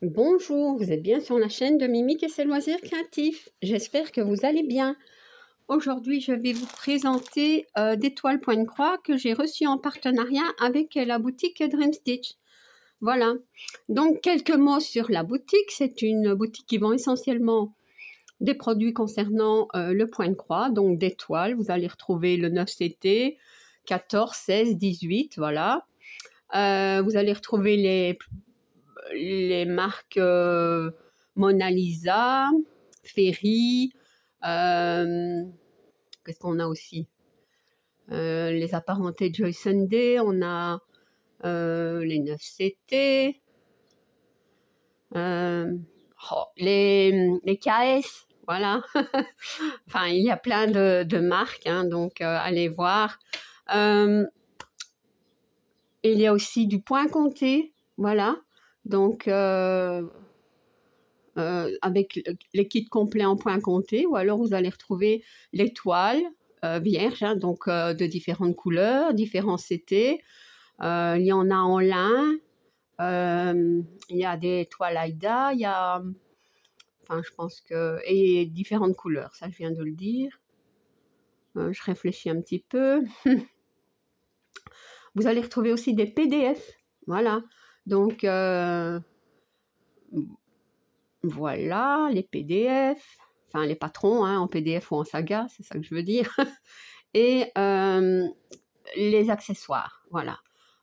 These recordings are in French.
Bonjour, vous êtes bien sur la chaîne de Mimique et ses loisirs créatifs. J'espère que vous allez bien. Aujourd'hui, je vais vous présenter des toiles point-croix que j'ai reçues en partenariat avec la boutique Dream Stitch. Voilà, donc quelques mots sur la boutique. C'est une boutique qui vend essentiellement des produits concernant le point-croix, donc des toiles. Vous allez retrouver le 9CT, 14, 16, 18, voilà. Vous allez retrouver les marques Mona Lisa, Ferry, qu'est-ce qu'on a aussi les apparentés Joy Sunday, on a les 9CT, les KS, voilà. Enfin, il y a plein de marques, hein, donc allez voir. Il y a aussi du point compté, voilà. Donc, avec les kits complets en point compté, ou alors vous allez retrouver les toiles vierges, hein, donc de différentes couleurs, différents CT. Il y en a en lin, il y a des toiles Aïda, il y a, enfin je pense que, et différentes couleurs, ça je viens de le dire. Je réfléchis un petit peu. Vous allez retrouver aussi des PDF, voilà. Donc, voilà, les PDF, enfin les patrons, hein, en PDF ou en saga, c'est ça que je veux dire. Et les accessoires, voilà.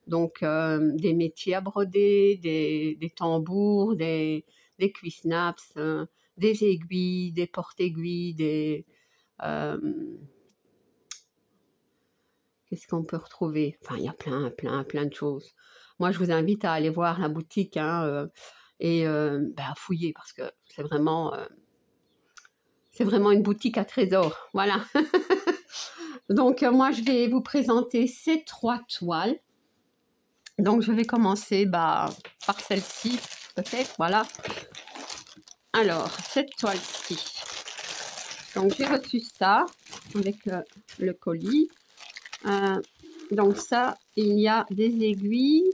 Donc, des métiers à broder, des tambours, des cuissnaps, des aiguilles, des porte-aiguilles, des... qu'est-ce qu'on peut retrouver? Enfin, il y a plein de choses. Moi, je vous invite à aller voir la boutique, hein, et à fouiller, parce que c'est vraiment une boutique à trésors. Voilà. Donc, moi, je vais vous présenter ces 3 toiles. Donc, je vais commencer par celle-ci, peut-être, voilà. Alors, cette toile-ci. Donc, j'ai reçu ça avec le colis. Donc, ça, il y a des aiguilles.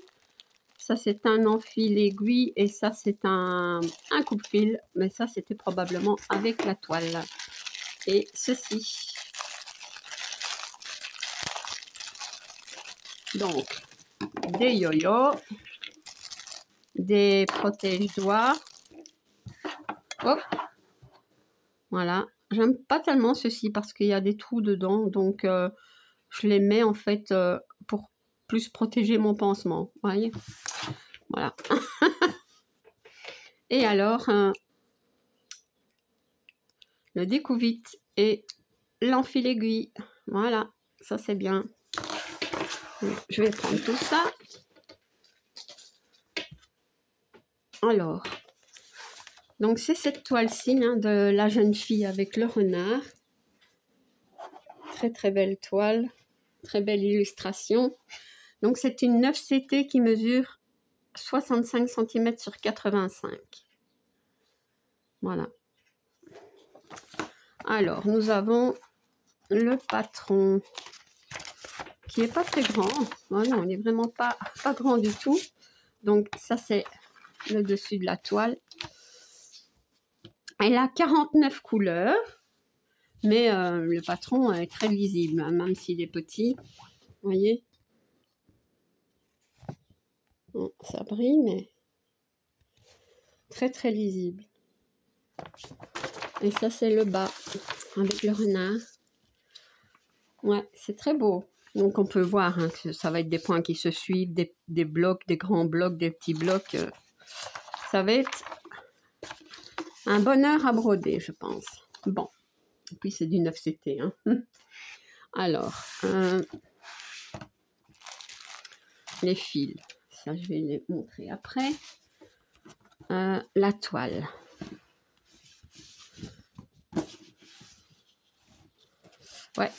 Ça, c'est un enfil aiguille et ça, c'est un coupe-fil. Mais ça, c'était probablement avec la toile. Et ceci. Donc, des yo-yo, des protège-doigts. Hop. Voilà. J'aime pas tellement ceci parce qu'il y a des trous dedans. Donc, je les mets en fait pour plus protéger mon pansement. Vous voyez? Voilà. Et alors, le découvite et l'enfil aiguille. Voilà. Ça, c'est bien. Donc, je vais prendre tout ça. Alors, donc c'est cette toile-ci, hein, de la jeune fille avec le renard. Très belle toile, très belle illustration. Donc c'est une 9CT qui mesure 65 cm sur 85. Voilà. Alors, nous avons le patron qui est pas très grand. Voilà, on n'est vraiment pas grand du tout. Donc ça, c'est le dessus de la toile. Elle a 49 couleurs, mais le patron est très lisible, hein, même s'il est petit. Vous voyez? Bon, ça brille, mais très lisible. Et ça, c'est le bas, avec le renard. Ouais, c'est très beau. Donc, on peut voir, hein, que ça va être des points qui se suivent, des blocs, des grands blocs, des petits blocs. Ça va être un bonheur à broder, je pense. Bon. Et puis, c'est du 9CT. Hein. Alors, les fils. Ça, je vais les montrer après. La toile. Ouais.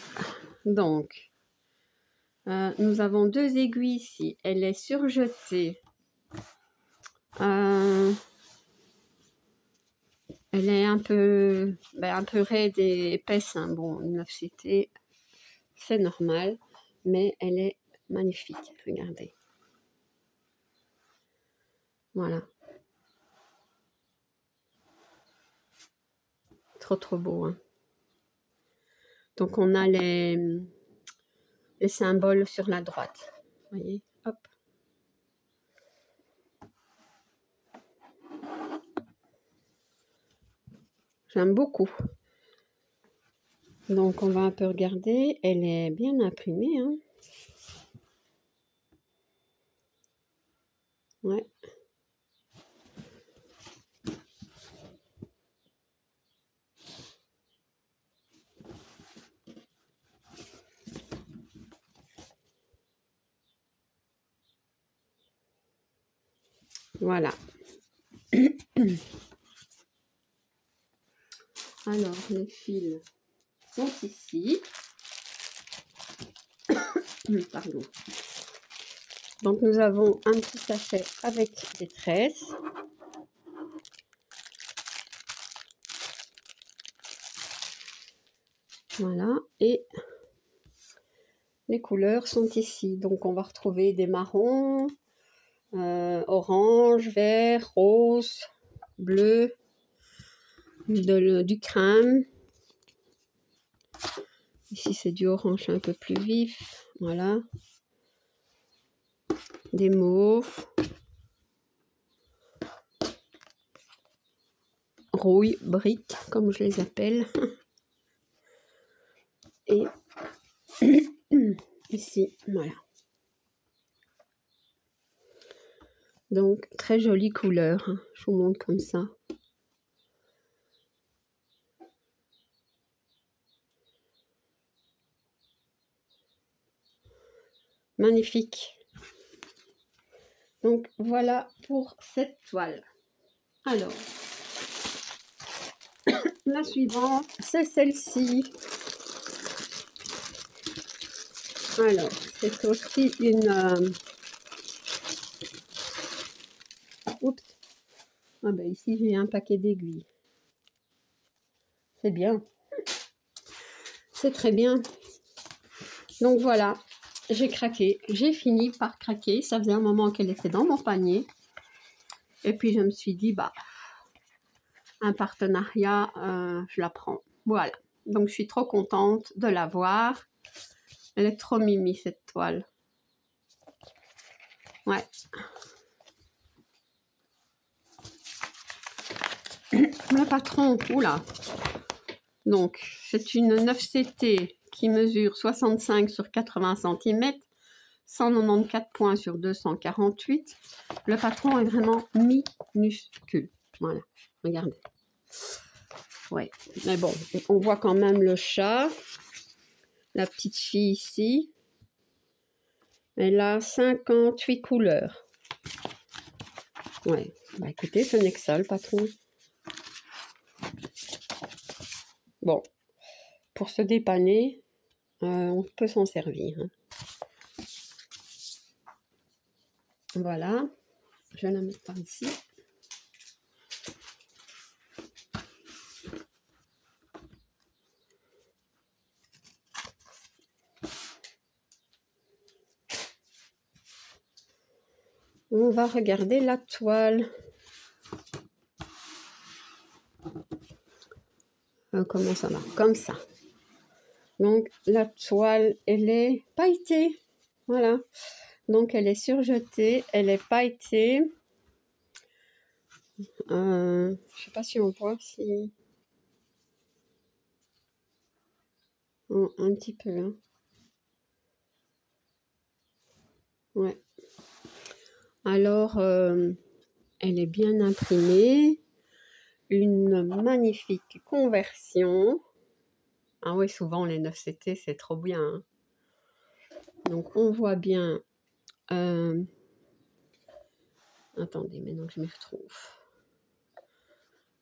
Donc, nous avons 2 aiguilles ici. Elle est surjetée. Elle est un peu raide et épaisse. Hein. Bon, une 9CT, c'est normal. Mais elle est magnifique. Regardez. Voilà. trop beau. Hein. Donc on a les symboles sur la droite. Vous voyez, hop. J'aime beaucoup. Donc on va un peu regarder. Elle est bien imprimée. Hein. Ouais. Voilà. Alors, les fils sont ici. Pardon. Donc, nous avons un petit sachet avec des tresses. Voilà. Et les couleurs sont ici. Donc, on va retrouver des marrons, orange, vert, rose, bleu, du crème. Ici, c'est du orange un peu plus vif. Voilà. Des mauves. Rouille, briques, comme je les appelle. Et ici, voilà. Donc, très jolie couleur. Hein. Je vous montre comme ça. Magnifique. Donc, voilà pour cette toile. Alors, la suivante, c'est celle-ci. Alors, c'est aussi une... Oups. Ah ben ici, j'ai un paquet d'aiguilles. C'est bien. C'est très bien. Donc, voilà. J'ai craqué. J'ai fini par craquer. Ça faisait un moment qu'elle était dans mon panier. Et puis, je me suis dit, bah, un partenariat, je la prends. Voilà. Donc, je suis trop contente de l'avoir. Elle est trop mimi, cette toile. Ouais. Le patron, oula. Donc, c'est une 9CT qui mesure 65 sur 80 cm, 194 points sur 248. Le patron est vraiment minuscule. Voilà, regardez. Ouais, mais bon, on voit quand même le chat. La petite fille ici. Elle a 58 couleurs. Ouais, bah écoutez, ce n'est que ça, le patron. Bon, pour se dépanner, on peut s'en servir. Hein. Voilà, je la mets par ici. On va regarder la toile. Comment ça va? Comme ça. Donc, la toile, elle est pailletée. Voilà. Donc, elle est surjetée. Elle est pailletée. Je ne sais pas si on voit. Si... un petit peu. Hein. Ouais. Alors, elle est bien imprimée. Une magnifique conversion. Ah oui, souvent les 9CT, c'est trop bien. Hein. Donc, on voit bien... Attendez, maintenant que je m'y retrouve.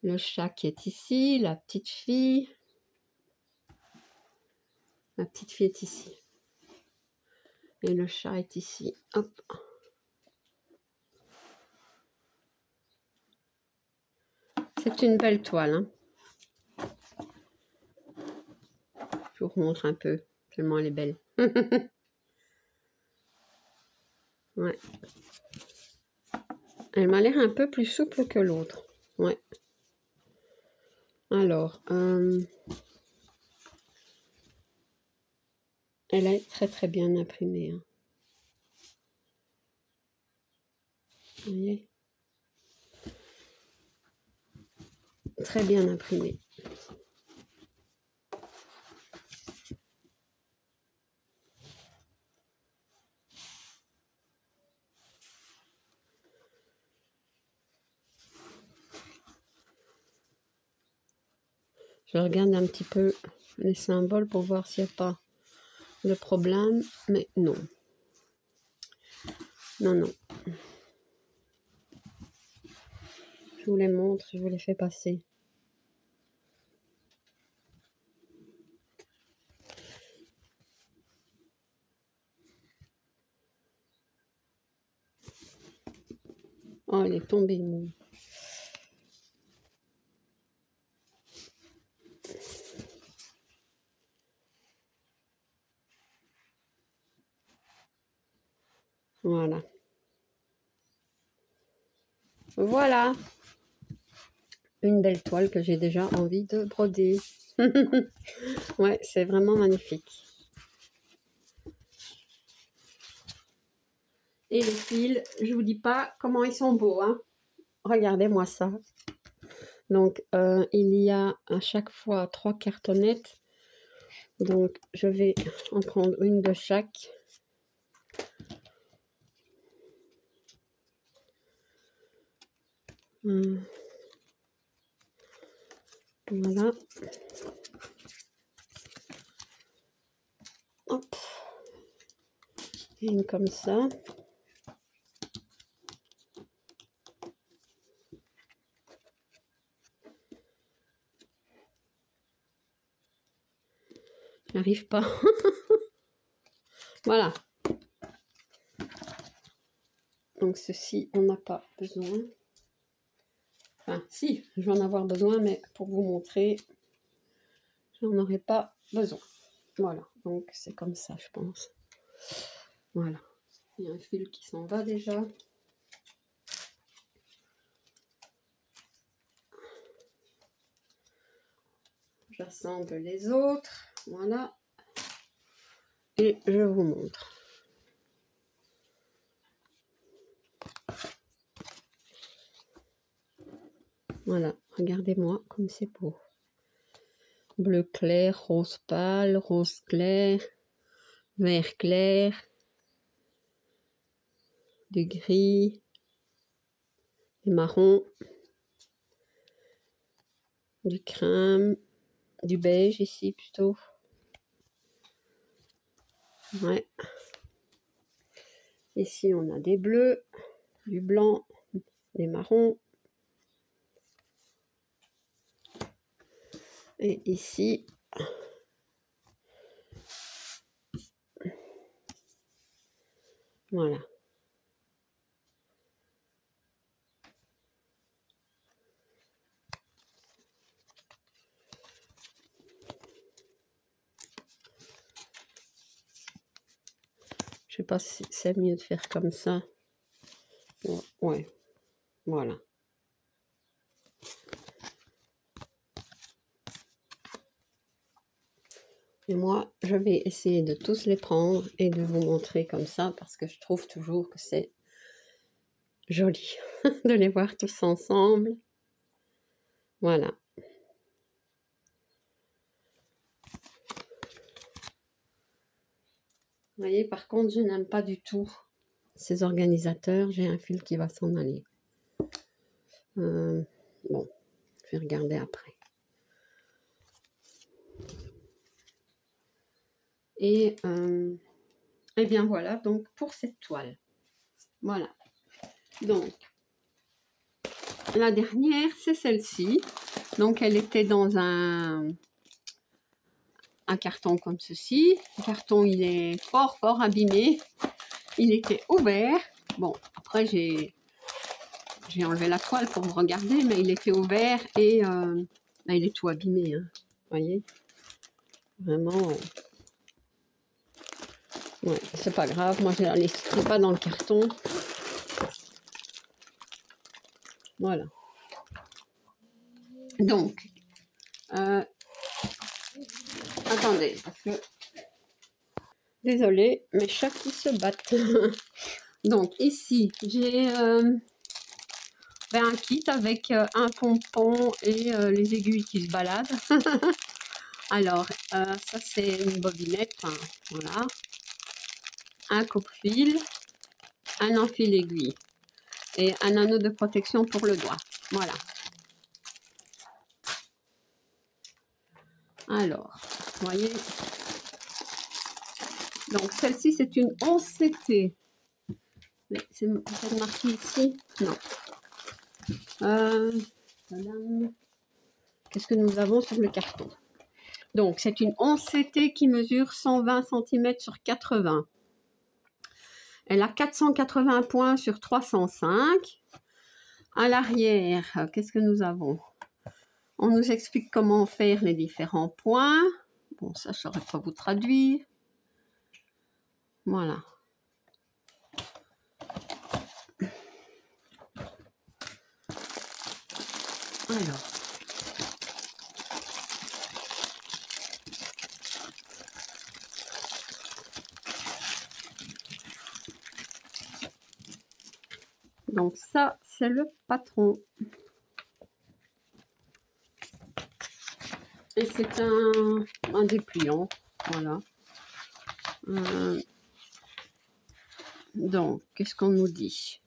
Le chat qui est ici, la petite fille. La petite fille est ici. Et le chat est ici. Hop. C'est une belle toile. Hein. Je vous remontre un peu, tellement elle est belle. Ouais. Elle m'a l'air un peu plus souple que l'autre. Ouais. Alors, elle est très bien imprimée. Hein. Vous voyez? Très bien imprimée. Je regarde un petit peu les symboles pour voir s'il n'y a pas de problème, mais non. Non. Je vous les montre, je vous les fais passer. Oh, il est tombé, mon. Voilà. Voilà. Une belle toile que j'ai déjà envie de broder. Ouais, c'est vraiment magnifique. Et les fils, je vous dis pas comment ils sont beaux. Hein. Regardez-moi ça. Donc, il y a à chaque fois 3 cartonnettes. Donc, je vais en prendre une de chaque. Voilà. Hop. Et une comme ça. J'arrive pas. Voilà. Donc ceci, on n'a pas besoin. Enfin, si, je vais en avoir besoin, mais pour vous montrer, j'en aurai pas besoin. Voilà, donc c'est comme ça, je pense. Voilà. Il y a un fil qui s'en va déjà. J'assemble les autres. Voilà. Et je vous montre. Voilà, regardez-moi comme c'est beau. Bleu clair, rose pâle, rose clair, vert clair, du gris, du marron, du crème, du beige ici plutôt. Ouais. Ici, on a des bleus, du blanc, des marrons. Et ici, voilà. Je sais pas si c'est mieux de faire comme ça. Ouais, voilà. Et moi, je vais essayer de tous les prendre et de vous montrer comme ça parce que je trouve toujours que c'est joli de les voir tous ensemble. Voilà. Vous voyez, par contre, je n'aime pas du tout ces organisateurs. J'ai un fil qui va s'en aller. Bon, je vais regarder après. Et bien voilà, donc pour cette toile. Voilà. Donc, la dernière, c'est celle-ci. Donc, elle était dans un carton comme ceci. Le carton, il est fort abîmé. Il était ouvert. Bon, après, j'ai enlevé la toile pour vous regarder, mais il était ouvert et là, il est tout abîmé. Hein. Vous voyez? Vraiment... ouais, c'est pas grave. Moi, je ne la laisserai pas dans le carton. Voilà. Donc, Attendez, parce que... Désolée, mes chats qui se battent. Donc ici, j'ai un kit avec un pompon et les aiguilles qui se baladent. Alors, ça c'est une bobinette, hein, voilà. Un coupe-fil, un enfil aiguille et un anneau de protection pour le doigt. Voilà. Alors, vous voyez. Donc celle-ci c'est une 11 CT. Mais c'est peut-être marqué ici. Non. Qu'est-ce que nous avons sur le carton? Donc, c'est une 11 CT qui mesure 120 cm sur 80. Elle a 480 points sur 305. À l'arrière, qu'est-ce que nous avons? On nous explique comment faire les différents points. Bon, ça, je ne saurais pas vous traduire. Voilà. Alors. Donc ça, c'est le patron. Et c'est un dépliant. Voilà. Donc, qu'est-ce qu'on nous dit?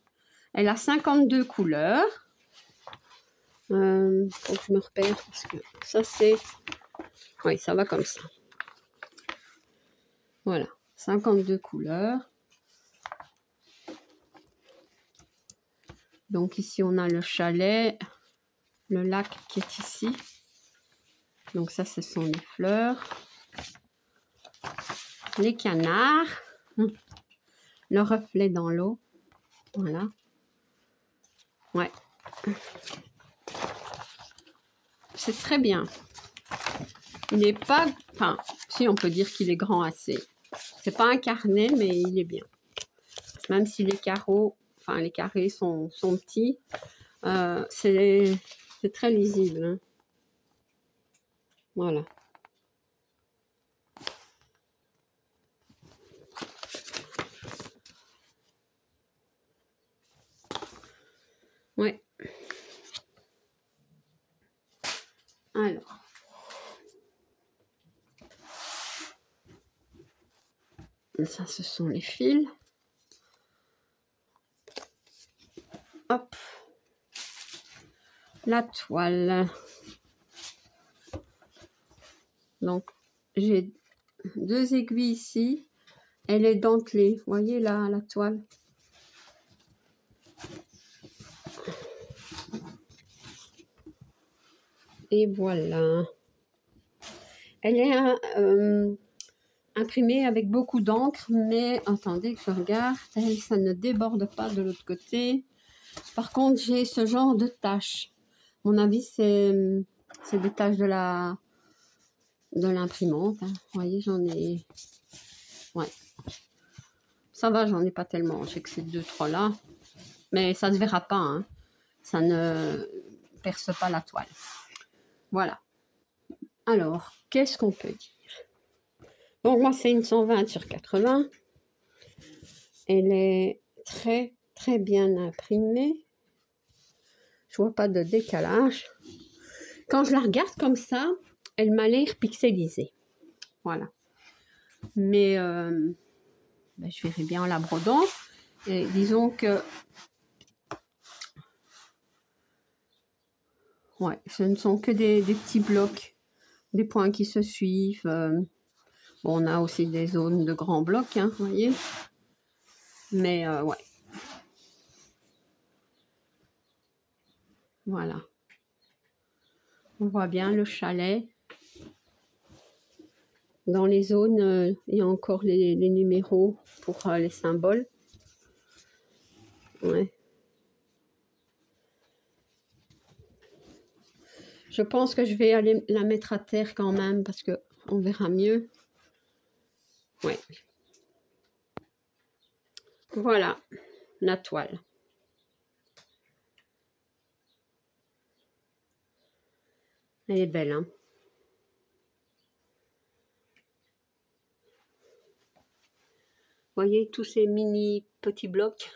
Elle a 52 couleurs. Faut que je me repère parce que ça c'est... Oui, ça va comme ça. Voilà, 52 couleurs. Donc ici on a le chalet, le lac qui est ici. Donc ça ce sont les fleurs, les canards, le reflet dans l'eau. Voilà. Ouais. C'est très bien. Il n'est pas... Enfin, si on peut dire qu'il est grand assez. C'est pas un carnet, mais il est bien. Même si les carreaux, enfin les carrés sont petits, c'est très lisible. Hein. Voilà. Ouais. Alors. Ça, ce sont les fils. Hop. La toile. Donc, j'ai 2 aiguilles ici. Elle est dentelée. Vous voyez là, la toile. Et voilà. Elle est imprimée avec beaucoup d'encre, mais attendez que je regarde. Ça ne déborde pas de l'autre côté. Par contre, j'ai ce genre de taches. À mon avis, c'est des taches de l'imprimante. Hein. Vous voyez, j'en ai... Ouais. Ça va, j'en ai pas tellement. Je sais que c'est 2-3 là. Mais ça ne se verra pas. Hein. Ça ne perce pas la toile. Voilà. Alors, qu'est-ce qu'on peut dire? Donc, moi, c'est une 120 sur 80. Elle est très, très bien imprimée. Je vois pas de décalage. Quand je la regarde comme ça, elle m'a l'air pixelisée. Voilà. Mais je verrai bien en la brodant. Et disons que ouais, ce ne sont que des petits blocs, des points qui se suivent. Bon, on a aussi des zones de grands blocs, hein, vous voyez. Mais ouais. Voilà. On voit bien le chalet. Dans les zones, il y a encore les numéros pour les symboles. Ouais. Je pense que je vais aller la mettre à terre quand même parce que on verra mieux. Ouais. Voilà la toile. Elle est belle, hein. voyez, tous ces mini petits blocs.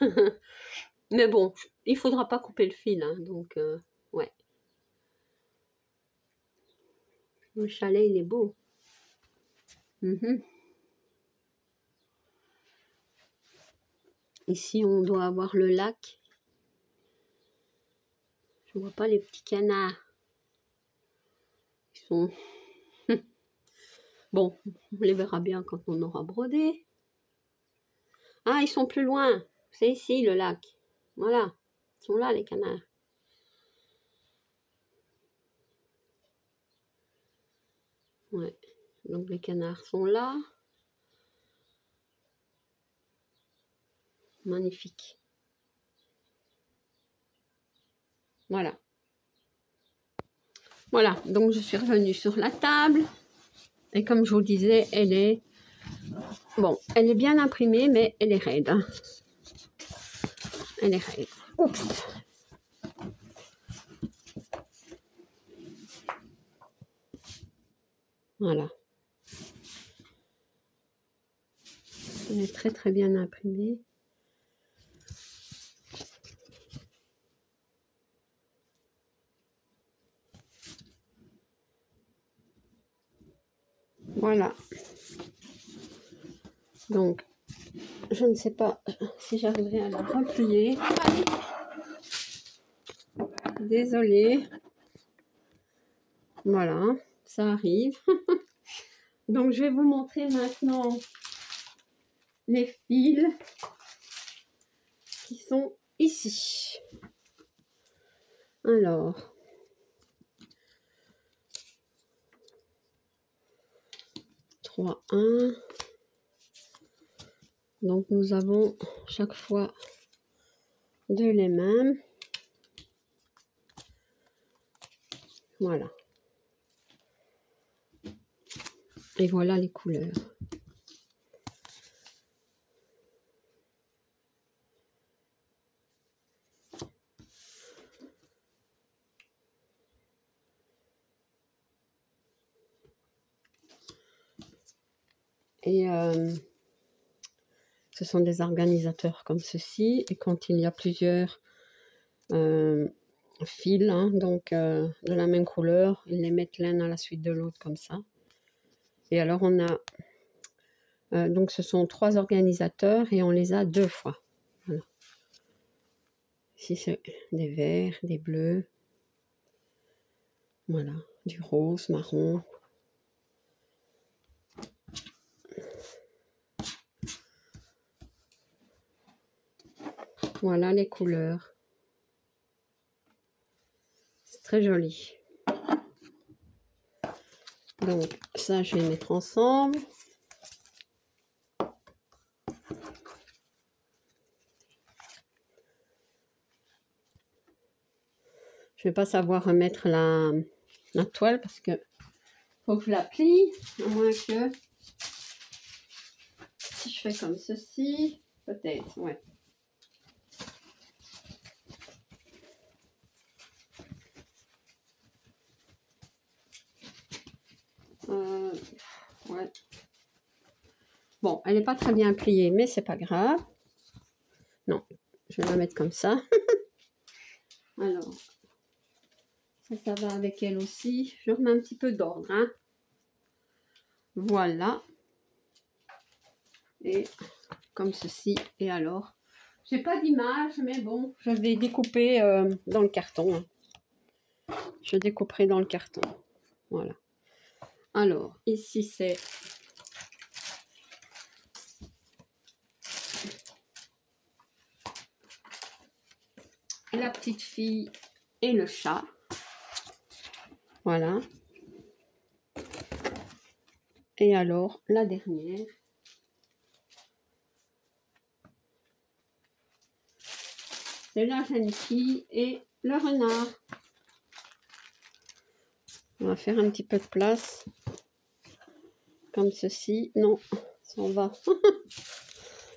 Mais bon, il faudra pas couper le fil, hein, donc ouais. Le chalet, il est beau. Ici, on doit avoir le lac. Je vois pas les petits canards. Ils sont... Bon, on les verra bien quand on aura brodé. Ah, ils sont plus loin. C'est ici, le lac. Voilà. Ils sont là, les canards. Ouais. Donc, les canards sont là. Magnifique. Voilà. Voilà. Donc, je suis revenue sur la table. Et comme je vous disais, elle est... Bon, elle est bien imprimée, mais elle est raide. Hein. Elle est raide. Oups. Voilà. Elle est très très bien imprimée. Voilà. Donc, je ne sais pas si j'arriverai à la replier. Désolée. Voilà, ça arrive. Donc, je vais vous montrer maintenant les fils qui sont ici. Alors, trois, un. Donc, nous avons chaque fois deux les mêmes. Voilà. Et voilà les couleurs. Et ce sont des organisateurs comme ceci. Et quand il y a plusieurs fils, hein, donc de la même couleur, ils les mettent l'un à la suite de l'autre comme ça. Et alors on a, donc ce sont trois organisateurs et on les a deux fois. Voilà. Ici c'est des verts, des bleus, voilà, du rose, marron. Voilà les couleurs. C'est très joli. Donc ça je vais mettre ensemble. Je vais pas savoir remettre la toile parce que faut que je la plie, à moins que si je fais comme ceci, peut-être, ouais. Ouais. Bon, elle n'est pas très bien pliée, mais c'est pas grave. Non, je vais la mettre comme ça. Alors, ça va avec elle aussi. Je remets un petit peu d'ordre, hein. Voilà. Et comme ceci. Et alors, j'ai pas d'image, mais bon, je vais découper dans le carton. Hein. Je découperai dans le carton. Voilà. Alors, ici c'est la petite fille et le chat. Voilà. Et alors, la dernière. C'est la jeune fille et le renard. On va faire un petit peu de place. Comme ceci. Non, ça en va.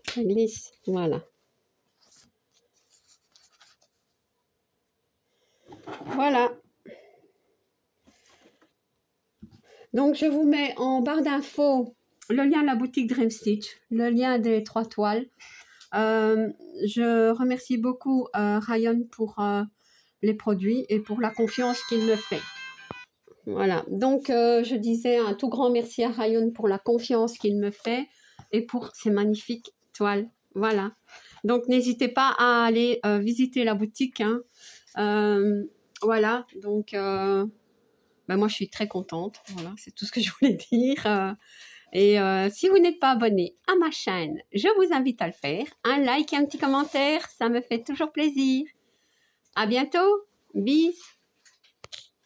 Ça glisse. Voilà. Voilà. Donc, je vous mets en barre d'infos le lien de la boutique Dream Stitch, le lien des 3 toiles. Je remercie beaucoup Ryan pour les produits et pour la confiance qu'il me fait. Voilà, donc je disais un tout grand merci à Ryan pour la confiance qu'il me fait et pour ces magnifiques toiles. Voilà, donc n'hésitez pas à aller visiter la boutique. Hein. Voilà, donc moi je suis très contente. Voilà, c'est tout ce que je voulais dire. Et si vous n'êtes pas abonné à ma chaîne, je vous invite à le faire. Un like et un petit commentaire, ça me fait toujours plaisir. À bientôt, bis.